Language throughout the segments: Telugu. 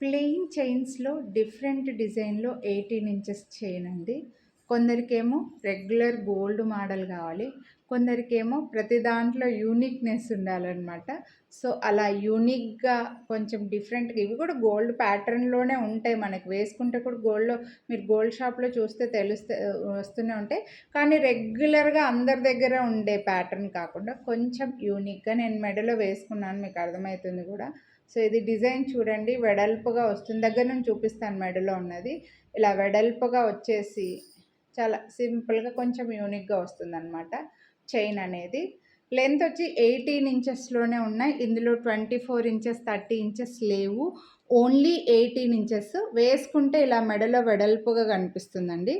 ప్లెయిన్ చైన్స్‌లో డిఫరెంట్ డిజైన్‌లో 18 ఇంచెస్ చైన్ అండి. కొందరికేమో రెగ్యులర్ గోల్డ్ మోడల్ కావాలి. కొందరికేమో ప్రతి దాంట్లో యూనిక్‌నెస్ ఉండాలనమాట. సో, అలా యూనిక్‌గా కొంచెం డిఫరెంట్‌గా ఇవి కూడా గోల్డ్ ప్యాటర్న్‌లోనే ఉంటాయి. మనకి వేసుకుంటే కూడా గోల్డ్‌లో మీరు గోల్డ్ షాప్‌లో చూస్తే వస్తూనే ఉంటాయి. కానీ రెగ్యులర్‌గా అందరి దగ్గర ఉండే ప్యాటర్న్ కాకుండా కొంచెం యూనిక్‌గా నేను మెడలో వేసుకున్నాను. మీకు అర్థమవుతుంది కూడా. సో, ఇది డిజైన్ చూడండి వెడల్పుగా వస్తుంది. దగ్గర నుంచి చూపిస్తాను మెడలో ఉన్నది. ఇలా వెడల్పుగా వచ్చేసి చాలా సింపుల్‌గా కొంచెం యూనిక్‌గా వస్తుందనమాట చైన్ అనేది. లెంత్ వచ్చి 18 ఇంచెస్‌లోనే ఉన్నాయి. ఇందులో 24 ఇంచెస్, 30 ఇంచెస్ లేవు. Only 18 inches. వేసుకుంటే ఇలా మెడలో వెడల్పుగా కనిపిస్తుందండి.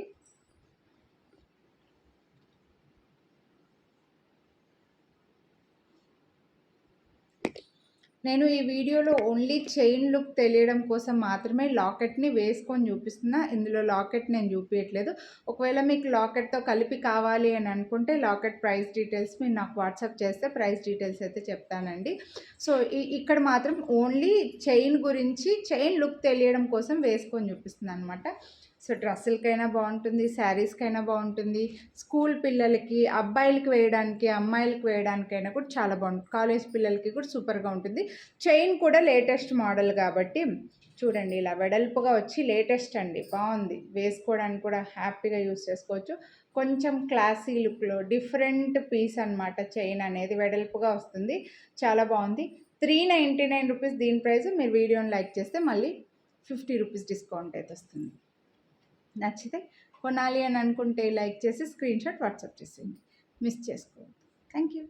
నేను ఈ వీడియోలో ఓన్లీ చైన్ లుక్ తెలియడం కోసం మాత్రమే లాకెట్‌ని వేసుకొని చూపిస్తున్నా. ఇందులో లాకెట్ నేను చూపియట్లేదు. ఒకవేళ మీకు లాకెట్‌తో కలిపి కావాలి అని అనుకుంటే లాకెట్ ప్రైస్ డీటెయిల్స్ మీరు నాకు వాట్సాప్ చేస్తే ప్రైస్ డీటెయిల్స్ అయితే చెప్తానండి. సో, ఇక్కడ మాత్రం ఓన్లీ చైన్ గురించి చైన్ లుక్ తెలియడం కోసం వేసుకొని చూపిస్తున్నాననమాట. సో, డ్రెస్సులకైనా బాగుంటుంది, శారీస్‌కైనా బాగుంటుంది, స్కూల్ పిల్లలకి, అబ్బాయిలకి వేయడానికి, అమ్మాయిలకి వేయడానికైనా కూడా చాలా బాగుంటుంది. కాలేజ్ పిల్లలకి కూడా సూపర్‌గా ఉంటుంది. చైన్ కూడా లేటెస్ట్ మోడల్ కాబట్టి చూడండి ఇలా వెడల్పుగా వచ్చి లేటెస్ట్ అండి. బాగుంది. వేసుకోవడానికి కూడా హ్యాపీగా యూజ్ చేసుకోవచ్చు. కొంచెం క్లాసీ లుక్‌లో డిఫరెంట్ పీస్ అనమాట. చైన్ అనేది వెడల్పుగా వస్తుంది. చాలా బాగుంది. 399 రూపీస్ దీని ప్రైస్. మీరు వీడియోని లైక్ చేస్తే మళ్ళీ 50 రూపీస్ డిస్కౌంట్ అయితే వస్తుంది. నచ్చితే కొనాలి అని అనుకుంటే లైక్ చేసి స్క్రీన్‌షాట్ వాట్సాప్ చేసేయండి. మిస్ చేసుకోవద్దు. Thank you.